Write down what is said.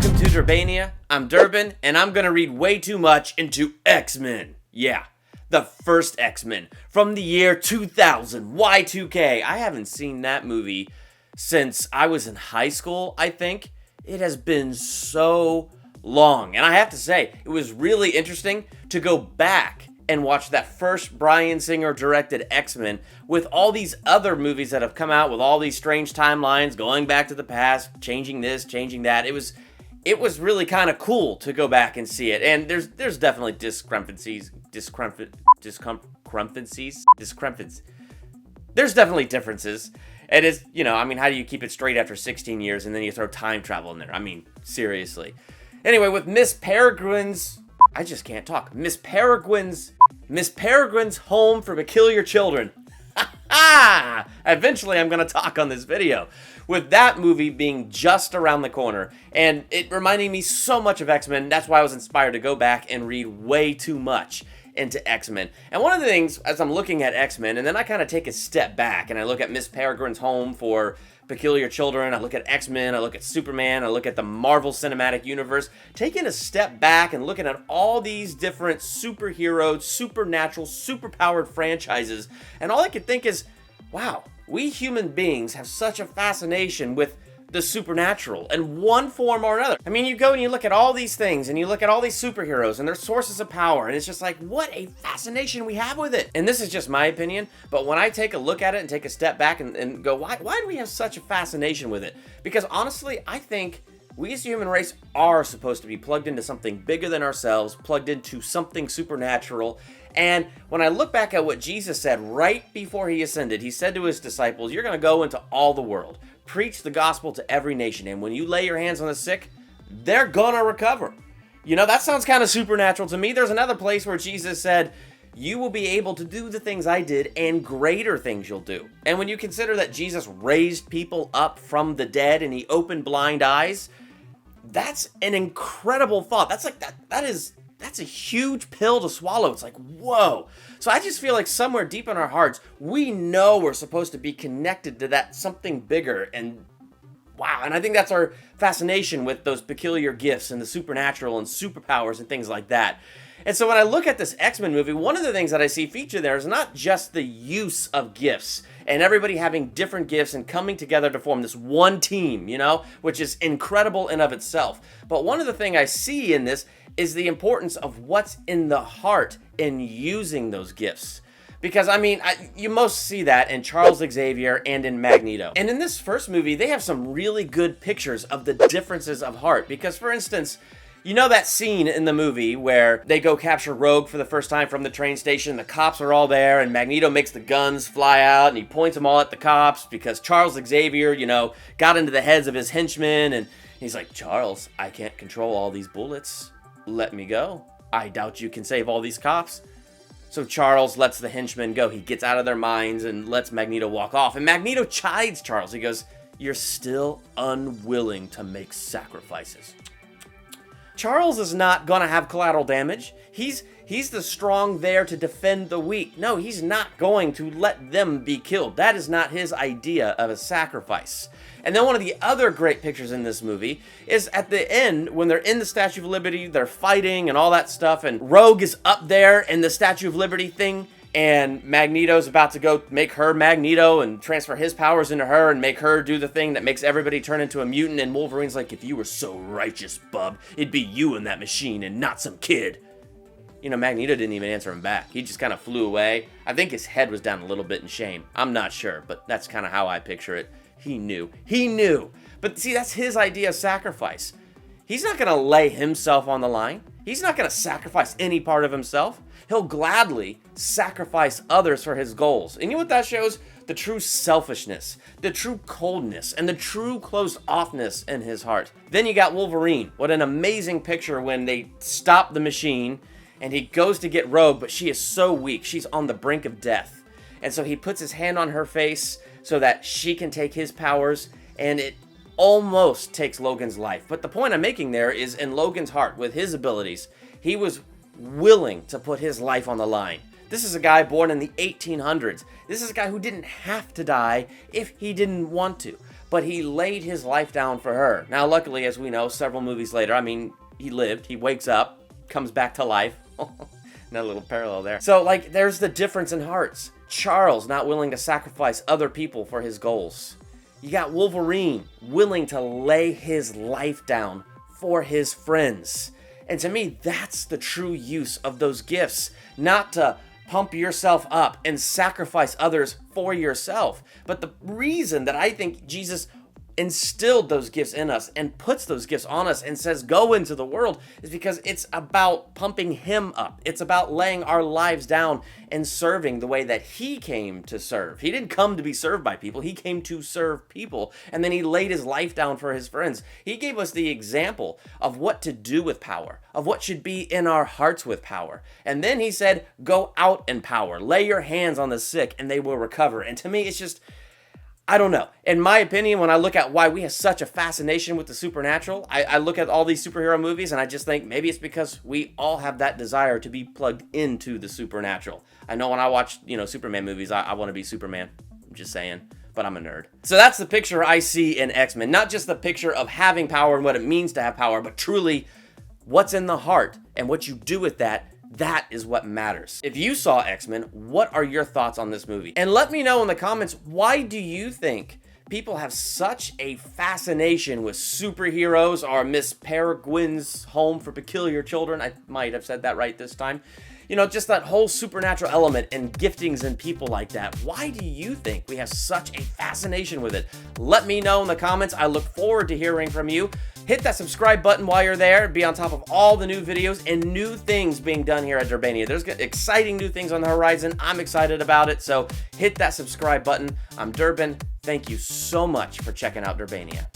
Welcome to Durbania. I'm Durbin, and I'm gonna read way too much into X-Men. Yeah, the first X-Men from the year 2000, Y2K. I haven't seen that movie since I was in high school, I think. It has been so long, and I have to say, it was really interesting to go back and watch that first Bryan Singer directed X-Men with all these other movies that have come out with all these strange timelines, going back to the past, changing this, changing that. It was really kind of cool to go back and see it. And there's definitely discrepancies. There's definitely differences. It is, how do you keep it straight after 16 years and then you throw time travel in there? I mean, seriously. Anyway, with Miss Peregrine's Home for Peculiar Children. Eventually, I'm going to talk on this video. With that movie being just around the corner, and it reminding me so much of X-Men, that's why I was inspired to go back and read way too much into X-Men. And one of the things, as I'm looking at X-Men, and then I kind of take a step back, and I look at Miss Peregrine's Home for Peculiar Children, I look at X-Men, I look at Superman, I look at the Marvel Cinematic Universe, taking a step back and looking at all these different superheroes, supernatural, superpowered franchises, and all I could think is, wow, we human beings have such a fascination with the supernatural in one form or another. I mean, you go and you look at all these things and you look at all these superheroes and their sources of power, and it's just like, what a fascination we have with it. And this is just my opinion, but when I take a look at it and take a step back and go, why do we have such a fascination with it? Because honestly, I think we as the human race are supposed to be plugged into something bigger than ourselves, plugged into something supernatural. And when I look back at what Jesus said right before he ascended, he said to his disciples, you're going to go into all the world, preach the gospel to every nation, and when you lay your hands on the sick, they're going to recover. That sounds kind of supernatural to me. There's another place where Jesus said, you will be able to do the things I did and greater things you'll do. And when you consider that Jesus raised people up from the dead and he opened blind eyes, that's an incredible thought. That's a huge pill to swallow. It's like, whoa. So I just feel like somewhere deep in our hearts, we know we're supposed to be connected to that something bigger. And wow. And I think that's our fascination with those peculiar gifts and the supernatural and superpowers and things like that. And so when I look at this X-Men movie, one of the things that I see featured there is not just the use of gifts and everybody having different gifts and coming together to form this one team, which is incredible in of itself. But one of the things I see in this is the importance of what's in the heart in using those gifts. Because, you most see that in Charles Xavier and in Magneto. And in this first movie, they have some really good pictures of the differences of heart. Because, for instance, that scene in the movie where they go capture Rogue for the first time from the train station, the cops are all there, and Magneto makes the guns fly out, and he points them all at the cops because Charles Xavier, got into the heads of his henchmen, and he's like, Charles, I can't control all these bullets. Let me go. I doubt you can save all these cops. So Charles lets the henchmen go. He gets out of their minds and lets Magneto walk off. And Magneto chides Charles. He goes, you're still unwilling to make sacrifices. Charles is not going to have collateral damage. He's the strong there to defend the weak. No, he's not going to let them be killed. That is not his idea of a sacrifice. And then one of the other great pictures in this movie is at the end, when they're in the Statue of Liberty, they're fighting and all that stuff, and Rogue is up there in the Statue of Liberty thing, and Magneto's about to go make her Magneto and transfer his powers into her and make her do the thing that makes everybody turn into a mutant, and Wolverine's like, if you were so righteous, bub, it'd be you in that machine and not some kid. Magneto didn't even answer him back. He just kind of flew away. I think his head was down a little bit in shame. I'm not sure, but that's kind of how I picture it. He knew. But see, that's his idea of sacrifice. He's not going to lay himself on the line. He's not going to sacrifice any part of himself. He'll gladly sacrifice others for his goals. And you know what that shows? The true selfishness, the true coldness, and the true closed-offness in his heart. Then you got Wolverine. What an amazing picture when they stop the machine and he goes to get Rogue, but she is so weak. She's on the brink of death. And so he puts his hand on her face so that she can take his powers, and it almost takes Logan's life. But the point I'm making there is in Logan's heart, with his abilities, he was willing to put his life on the line. This is a guy born in the 1800s. This is a guy who didn't have to die if he didn't want to. but he laid his life down for her. Now, luckily, as we know, several movies later, I mean, he lived, he wakes up, comes back to life. Another little parallel there. So, like, there's the difference in hearts. Charles not willing to sacrifice other people for his goals. You got Wolverine willing to lay his life down for his friends. And to me, that's the true use of those gifts. Not to pump yourself up and sacrifice others for yourself. But the reason that I think Jesus instilled those gifts in us and puts those gifts on us and says go into the world is because it's about pumping him up. It's about laying our lives down and serving the way that he came to serve. He didn't come to be served by people. He came to serve people, and then he laid his life down for his friends. He gave us the example of what to do with power, of what should be in our hearts with power. And then he said, go out in power, lay your hands on the sick and they will recover. And to me, it's just, I don't know. In my opinion, when I look at why we have such a fascination with the supernatural, I look at all these superhero movies and I just think maybe it's because we all have that desire to be plugged into the supernatural. I know when I watch, Superman movies, I want to be Superman. I'm just saying, but I'm a nerd. So that's the picture I see in X-Men. Not just the picture of having power and what it means to have power, but truly what's in the heart and what you do with that. That is what matters. If you saw X-Men, what are your thoughts on this movie? And let me know in the comments, why do you think people have such a fascination with superheroes or Miss Peregrine's Home for Peculiar Children? I might have said that right this time. Just that whole supernatural element and giftings and people like that. Why do you think we have such a fascination with it? Let me know in the comments. I look forward to hearing from you. Hit that subscribe button while you're there. Be on top of all the new videos and new things being done here at Durbania. There's exciting new things on the horizon. I'm excited about it. So hit that subscribe button. I'm Durbin. Thank you so much for checking out Durbania.